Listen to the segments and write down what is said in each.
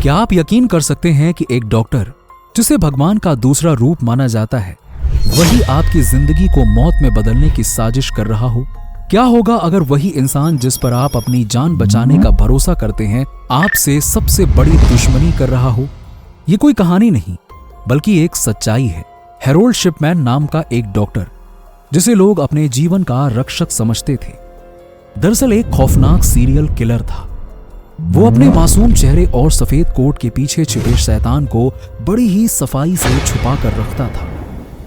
क्या आप यकीन कर सकते हैं कि एक डॉक्टर, जिसे भगवान का दूसरा रूप माना जाता है, वही आपकी जिंदगी को मौत में बदलने की साजिश कर रहा हो? क्या होगा अगर वही इंसान जिस पर आप अपनी जान बचाने का भरोसा करते हैं, आपसे सबसे बड़ी दुश्मनी कर रहा हो? ये कोई कहानी नहीं, बल्कि एक सच्चाई है। हैरोल्ड शिपमैन नाम का एक डॉक्टर, जिसे लोग अपने जीवन का रक्षक समझते थे, दरअसल एक खौफनाक सीरियल किलर था। वो अपने मासूम चेहरे और सफेद कोट के पीछे छिपे शैतान को बड़ी ही सफाई से छुपा कर रखता था।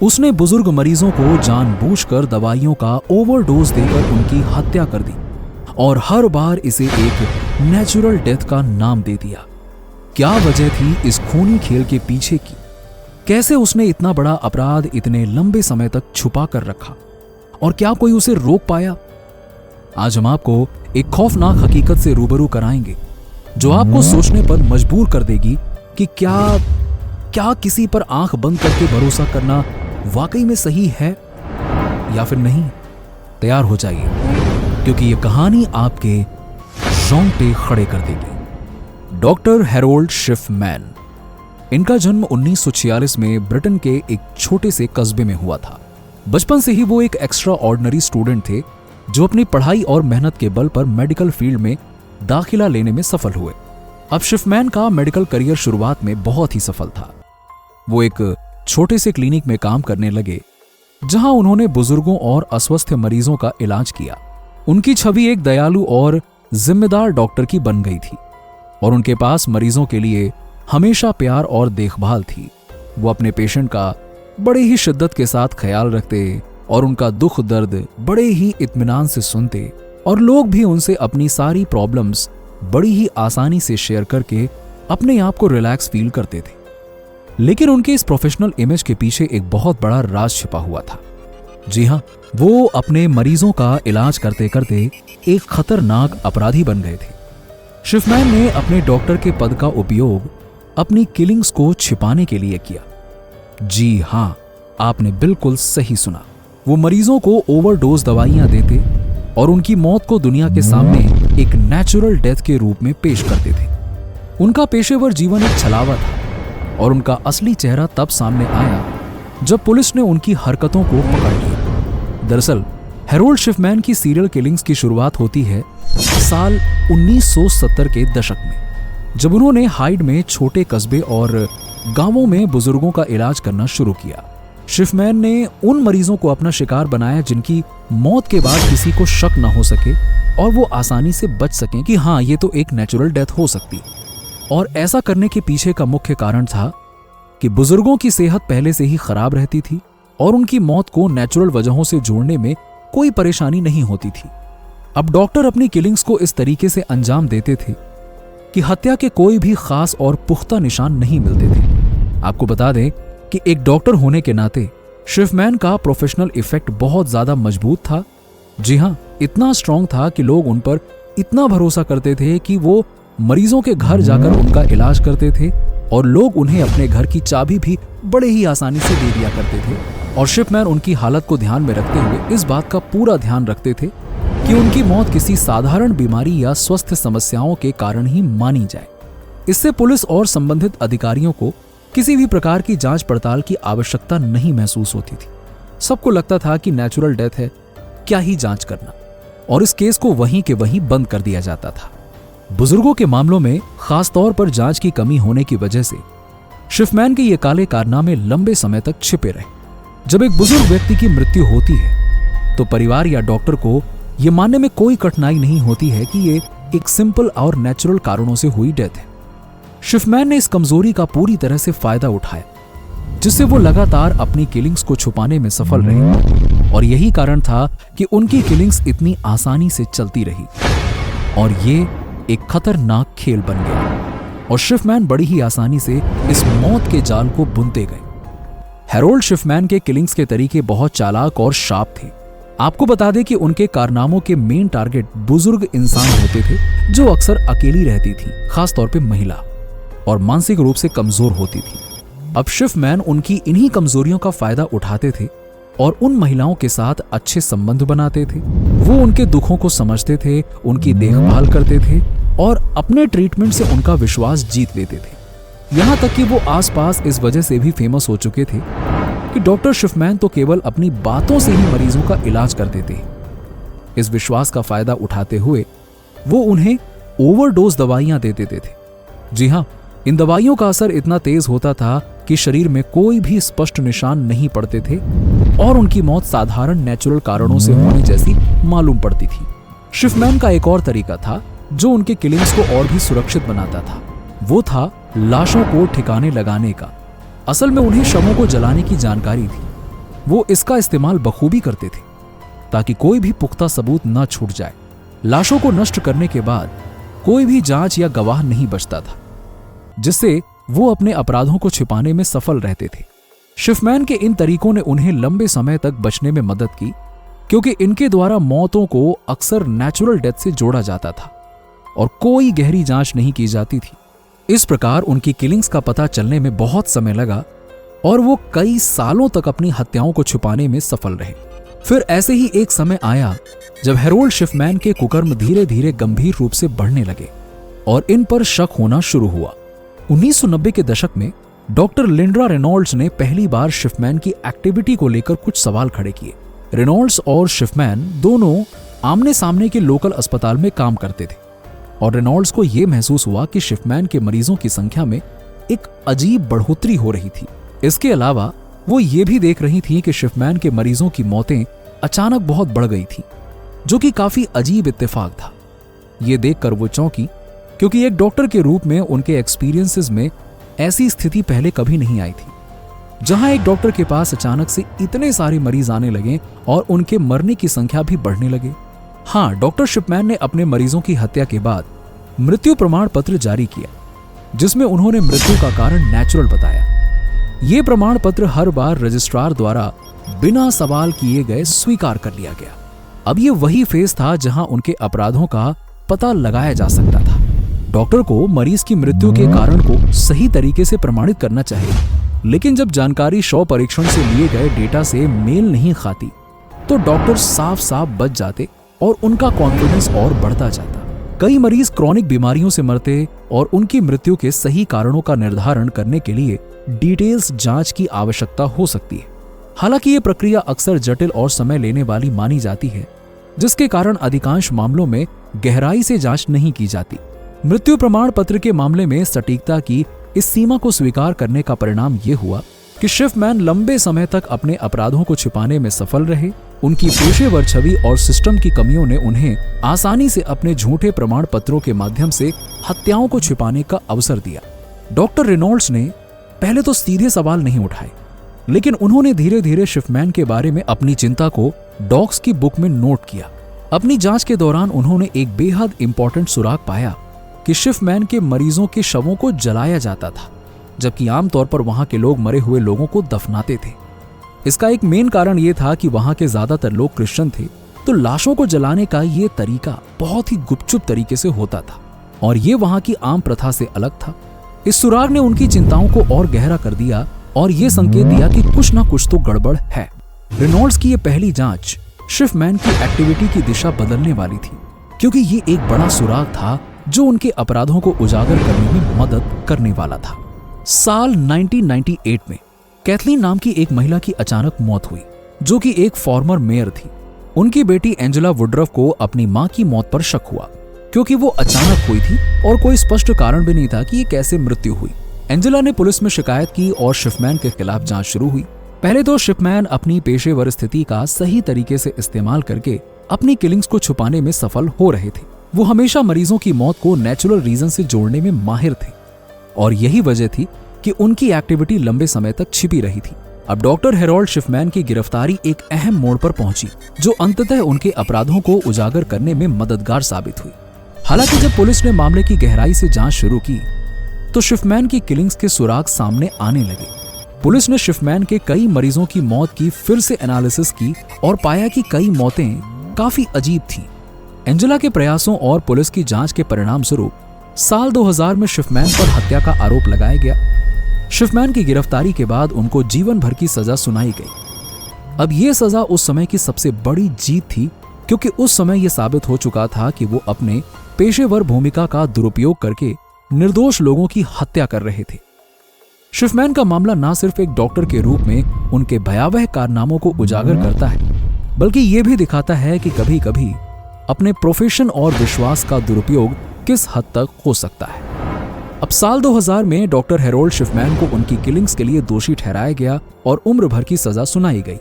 उसने बुजुर्ग मरीजों को जानबूझकर दवाइयों का ओवरडोज देकर उनकी हत्या कर दी और हर बार इसे एक नेचुरल डेथ का नाम दे दिया। क्या वजह थी इस खूनी खेल के पीछे की? कैसे उसने इतना बड़ा अपराध इतने लंबे समय तक छुपा कर रखा और क्या कोई उसे रोक पाया? आज हम आपको एक खौफनाक हकीकत से रूबरू कराएंगे, जो आपको सोचने पर मजबूर कर देगी कि क्या किसी पर आंख बंद करके भरोसा करना वाकई में सही है या फिर नहीं। तैयार हो जाइए, क्योंकि यह कहानी आपके रोंगटे खड़े कर देगी। Doctor Harold Shipman. इनका जन्म 1946 में ब्रिटेन के एक छोटे से कस्बे में हुआ था। बचपन से ही वो एक एक्स्ट्रा ऑर्डिनरी स्टूडेंट थे, जो अपनी पढ़ाई और मेहनत के बल पर मेडिकल फील्ड में दाखिला लेने में सफल हुए। अब शिपमैन का मेडिकल करियर शुरुआत में बहुत ही सफल था। वो एक छोटे से क्लिनिक में काम करने लगे, जहां उन्होंने बुजुर्गों और अस्वस्थ मरीजों का इलाज किया। उनकी छवि एक दयालु और जिम्मेदार डॉक्टर की बन गई थी और उनके पास मरीजों के लिए हमेशा प्यार और देखभाल थी। वो अपने पेशेंट का बड़े ही शिद्दत के साथ ख्याल रखते और उनका दुख दर्द बड़े ही इत्मीनान से सुनते, और लोग भी उनसे अपनी सारी प्रॉब्लम्स बड़ी ही आसानी से शेयर करके अपने आप को रिलैक्स फील करते थे। लेकिन उनके इस प्रोफेशनल इमेज के पीछे एक बहुत बड़ा राज छिपा हुआ था। जी हां, वो अपने मरीजों का इलाज करते करते एक खतरनाक अपराधी बन गए थे। शिपमैन ने अपने डॉक्टर के पद का उपयोग अपनी किलिंग्स को छिपाने के लिए किया। जी हां, आपने बिल्कुल सही सुना। वो मरीजों को ओवरडोज दवाइयां देते और उनकी मौत को दुनिया के सामने एक नेचुरल डेथ के रूप में पेश करते थे। उनका पेशेवर जीवन एक छलावा था और उनका असली चेहरा तब सामने आया जब पुलिस ने उनकी हरकतों को पकड़ लिया। दरअसल हैरोल्ड शिपमैन की सीरियल किलिंग्स की शुरुआत होती है साल 1970 के दशक में, जब उन्होंने हाइड में छोटे कस्बे और गांवों में बुजुर्गों का इलाज करना शुरू किया। शिपमैन ने उन मरीजों को अपना शिकार बनाया जिनकी मौत के बाद किसी को शक न हो सके और वो आसानी से बच सकें कि हाँ, ये तो एक नेचुरल डेथ हो सकती है। और ऐसा करने के पीछे का मुख्य कारण था कि बुजुर्गों की सेहत पहले से ही खराब रहती थी और उनकी मौत को नेचुरल वजहों से जोड़ने में कोई परेशानी नहीं होती थी। अब डॉक्टर अपनी किलिंग्स को इस तरीके से अंजाम देते थे कि हत्या के कोई भी खास और पुख्ता निशान नहीं मिलते थे। आपको बता दें कि एक डॉक्टर होने के नाते शिपमैन का प्रोफेशनल इफेक्ट बहुत ज्यादा मजबूत था। जी हां, इतना स्ट्रांग था कि लोग उन पर इतना भरोसा करते थे कि वो मरीजों के घर जाकर उनका इलाज करते थे और लोग उन्हें अपने घर की चाबी भी बड़े ही आसानी से दे दिया करते थे। और शिपमैन उनकी हालत को ध्यान में रखते हुए इस बात का पूरा ध्यान रखते थे कि उनकी मौत किसी साधारण बीमारी या स्वास्थ्य समस्याओं के कारण ही मानी जाए। इससे पुलिस और संबंधित अधिकारियों को किसी भी प्रकार की जांच पड़ताल की आवश्यकता नहीं महसूस होती थी। सबको लगता था कि नेचुरल डेथ है, क्या ही जांच करना, और इस केस को वहीं के वहीं बंद कर दिया जाता था। बुजुर्गों के मामलों में खासतौर पर जांच की कमी होने की वजह से शिपमैन के ये काले कारनामे लंबे समय तक छिपे रहे। जब एक बुजुर्ग व्यक्ति की मृत्यु होती है तो परिवार या डॉक्टर को यह मानने में कोई कठिनाई नहीं होती है कि ये एक सिंपल और नेचुरल कारणों से हुई डेथ है। शिपमैन ने इस कमजोरी का पूरी तरह से फायदा उठाया, जिससे वो लगातार अपनी किलिंग्स को छुपाने में सफल रहे, और यही कारण था कि उनकी किलिंग्स इतनी आसानी से चलती रही और ये एक खतरनाक खेल बन गया और शिपमैन बड़ी ही आसानी से इस मौत के जाल को बुनते गए। हैरोल्ड शिपमैन के किलिंग्स के तरीके बहुत चालाक और शार्प थे। आपको बता दें कि उनके कारनामों के मेन टारगेट बुजुर्ग इंसान होते थे, जो अक्सर अकेली रहती थी, खासतौर पे महिला, और मानसिक रूप से कमजोर होती थी। अब शिपमैन उनकी इन्हीं कमजोरियों का फायदा उठाते थे और उन महिलाओं के साथ अच्छे संबंध बनाते थे। वो उनके दुखों को समझते थे, उनकी देखभाल करते थे और अपने ट्रीटमेंट से उनका विश्वास जीत लेते थे। यहां तक कि वो आसपास इस वजह से भी फेमस हो चुके थे कि डॉक्टर शिफमैन तो केवल अपनी बातों से ही मरीजों का इलाज करते थे। इस विश्वास का फायदा उठाते हुए वो उन्हें ओवरडोज दवाइयां दे देते थे। जी हां, इन दवाइयों का असर इतना तेज होता था कि शरीर में कोई भी स्पष्ट निशान नहीं पड़ते थे और उनकी मौत साधारण नेचुरल कारणों से होने जैसी मालूम पड़ती थी। शिफमैन का एक और तरीका था जो उनके किलिंग्स को और भी सुरक्षित बनाता था। वो था लाशों को ठिकाने लगाने का। असल में उन्हें शवों को जलाने की जानकारी थी। वो इसका इस्तेमाल बखूबी करते थे ताकि कोई भी पुख्ता सबूत न छूट जाए। लाशों को नष्ट करने के बाद कोई भी जांच या गवाह नहीं बचता था, जिससे वो अपने अपराधों को छिपाने में सफल रहते थे। शिफमैन के इन तरीकों ने उन्हें लंबे समय तक बचने में मदद की, क्योंकि इनके द्वारा मौतों को अक्सर नेचुरल डेथ से जोड़ा जाता था और कोई गहरी जांच नहीं की जाती थी। इस प्रकार उनकी किलिंग्स का पता चलने में बहुत समय लगा और वो कई सालों तक अपनी हत्याओं को छुपाने में सफल रहे। फिर ऐसे ही एक समय आया जब हैरोल्ड शिफमैन के कुकर्म धीरे धीरे गंभीर रूप से बढ़ने लगे और इन पर शक होना शुरू हुआ। 1990 के दशक में डॉक्टर लिंड्रा रेनॉल्ड्स ने पहली बार शिफमैन की एक्टिविटी को लेकर कुछ सवाल खड़े किए। रेनॉल्ड्स और शिफमैन दोनों आमने सामने के लोकल अस्पताल में काम करते थे और रेनॉल्ड्स को यह महसूस हुआ कि शिफमैन के मरीजों की संख्या में एक अजीब बढ़ोतरी हो रही थी। इसके अलावा वो ये भी देख रही थी कि शिफमैन के मरीजों की मौतें अचानक बहुत बढ़ गई थी, जो कि काफी अजीब इत्तेफाक था। ये देखकर वो चौंकी, क्योंकि एक डॉक्टर के रूप में उनके एक्सपीरियंसेस में ऐसी स्थिति पहले कभी नहीं आई थी, जहां एक डॉक्टर के पास अचानक से इतने सारे मरीज आने लगे और उनके मरने की संख्या भी बढ़ने लगे। हाँ, डॉक्टर शिफमैन ने अपने मरीजों की हत्या के बाद मृत्यु प्रमाण पत्र जारी किया, जिसमें उन्होंने मृत्यु का कारण नेचुरल बताया। ये प्रमाण पत्र हर बार रजिस्ट्रार द्वारा बिना सवाल किए गए स्वीकार कर लिया गया। अब ये वही फेज था जहां उनके अपराधों का पता लगाया जा सकता था। डॉक्टर को मरीज की मृत्यु के कारण को सही तरीके से प्रमाणित करना चाहिए, लेकिन जब जानकारी शव परीक्षण से लिए गए डेटा से मेल नहीं खाती, तो डॉक्टर साफ साफ बच जाते और उनका कॉन्फिडेंस और बढ़ता जाता। कई मरीज क्रॉनिक बीमारियों से मरते और उनकी मृत्यु के सही कारणों का निर्धारण करने के लिए डिटेल्स जांच की आवश्यकता हो सकती है। हालांकि ये प्रक्रिया अक्सर जटिल और समय लेने वाली मानी जाती है, जिसके कारण अधिकांश मामलों में गहराई से जांच नहीं की जाती। मृत्यु प्रमाण पत्र के मामले में सटीकता की इस सीमा को स्वीकार करने का परिणाम ये हुआ कि शिफमैन लंबे समय तक अपने अपराधों को छिपाने में सफल रहे। उनकी पेशेवर छवि और सिस्टम की कमियों ने उन्हें आसानी से अपने झूठे प्रमाण पत्रों के माध्यम से हत्याओं को छिपाने का अवसर दिया। डॉक्टर रेनॉल्ड्स ने पहले तो सीधे सवाल नहीं उठाए, लेकिन उन्होंने धीरे धीरे शिफमैन के बारे में अपनी चिंता को डॉक्स की बुक में नोट किया। अपनी जांच के दौरान उन्होंने एक बेहद इंपॉर्टेंट सुराग पाया कि शिफमैन के मरीजों के शवों को जलाया जाता था, जबकि आमतौर पर वहां के लोग मरे हुए लोगों को दफनाते थे। इसका एक मेन कारण यह था कि वहां के ज्यादातर लोग क्रिश्चियन थे, तो लाशों को जलाने का यह तरीका बहुत ही गुपचुप तरीके से होता था और ये वहां की आम प्रथा से अलग था। इस सुराग ने उनकी चिंताओं को और गहरा कर दिया और ये संकेत दिया कि कुछ ना कुछ तो गड़बड़ है। रेनॉल्ड्स की ये पहली जांच शिफमैन की एक्टिविटी की दिशा बदलने वाली थी, क्योंकि ये एक बड़ा सुराग था जो उनके अपराधों को उजागर करने में मदद करने वाला था। साल 1998 में कैथलीन नाम की एक महिला की अचानक मौत हुई, जो कि एक फॉर्मर मेयर थी। उनकी बेटी एंजेला वुडरफ को अपनी मां की मौत पर शक हुआ, क्योंकि वो अचानक हुई थी और कोई स्पष्ट कारण भी नहीं था कि ये कैसे मृत्यु हुई। एंजेला ने पुलिस में शिकायत की और शिफमैन के खिलाफ जांच शुरू हुई। पहले तो शिफमैन अपनी पेशेवर स्थिति का सही तरीके से इस्तेमाल करके अपनी किलिंग्स को छुपाने में सफल हो रहे थे। वो हमेशा मरीजों की मौत को नेचुरल रीजन से जोड़ने में माहिर थे और यही वजह थी कि उनकी एक्टिविटी लंबे समय तक छिपी रही थी। अब डॉक्टर हैरोल्ड शिफमैन की गिरफ्तारी एक अहम मोड़ पर पहुंची, जो अंततः उनके अपराधों को उजागर करने में मददगार साबित हुई। हालांकि जब पुलिस ने मामले की गहराई से जांच शुरू की, तो शिफमैन की किलिंग्स के सुराग सामने आने लगे। पुलिस ने शिफमैन के कई मरीजों की मौत की फिर से एनालिसिस की और पाया कि कई मौतें काफी अजीब थीं। एंजेला के प्रयासों और पुलिस की जांच के परिणाम स्वरूप साल 2000 में शिफमैन पर हत्या का आरोप लगाया गया। शिफमैन की गिरफ्तारी के बाद उनको जीवन भर की सजा सुनाई गई। अब यह सजा उस समय की सबसे बड़ी जीत थी, क्योंकि उस समय यह साबित हो चुका था कि वो अपने पेशेवर भूमिका का दुरुपयोग करके निर्दोष लोगों की हत्या कर रहे थे। शिफमैन का मामला न सिर्फ एक डॉक्टर के रूप में उनके भयावह कारनामों को उजागर करता है, बल्कि यह भी दिखाता है कि कभी कभी अपने प्रोफेशन और विश्वास का दुरुपयोग किस हद तक हो सकता है। अब साल 2000 में डॉक्टर हैरोल्ड शिफमैन को उनकी किलिंग्स के लिए दोषी ठहराया गया और उम्र भर की सजा सुनाई गई।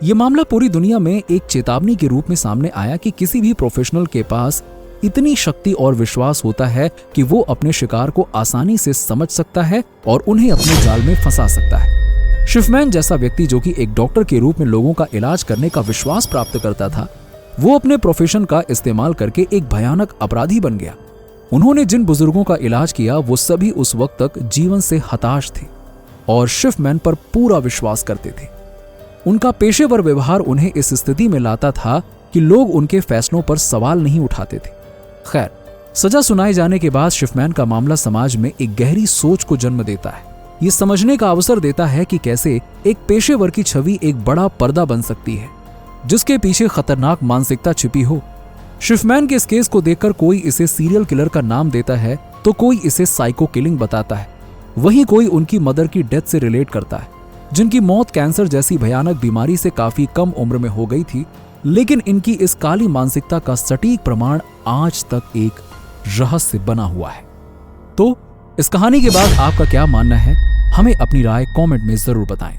यह मामला पूरी दुनिया में एक चेतावनी के रूप में सामने आया कि किसी भी प्रोफेशनल के पास इतनी शक्ति और विश्वास होता है कि वो अपने शिकार को आसानी से समझ सकता है और उन्हें अपने जाल में फंसा सकता है। शिफमैन जैसा व्यक्ति जो कि एक डॉक्टर के रूप में लोगों का इलाज करने का विश्वास प्राप्त करता था, वो अपने प्रोफेशन का इस्तेमाल करके एक भयानक अपराधी बन गया। उन्होंने जिन बुजुर्गों का इलाज किया वो सभी उस वक्त तक जीवन से हताश थे और शिफमैन पर पूरा विश्वास करते थे। उनका पेशेवर व्यवहार उन्हें इस स्थिति में लाता था कि लोग उनके फैसलों पर सवाल नहीं उठाते थे। खैर, सजा सुनाए जाने के बाद शिफमैन का मामला समाज में एक गहरी सोच को जन्म देता है। ये समझने का अवसर देता है कि कैसे एक पेशेवर की छवि एक बड़ा पर्दा बन सकती है जिसके पीछे खतरनाक मानसिकता छिपी हो। शिफमैन के इस केस को देखकर कोई इसे सीरियल किलर का नाम देता है तो कोई इसे साइको किलिंग बताता है, वहीं कोई उनकी मदर की डेथ से रिलेट करता है, जिनकी मौत कैंसर जैसी भयानक बीमारी से काफी कम उम्र में हो गई थी। लेकिन इनकी इस काली मानसिकता का सटीक प्रमाण आज तक एक रहस्य बना हुआ है। तो इस कहानी के बाद आपका क्या मानना है, हमें अपनी राय कमेंट में जरूर बताएं।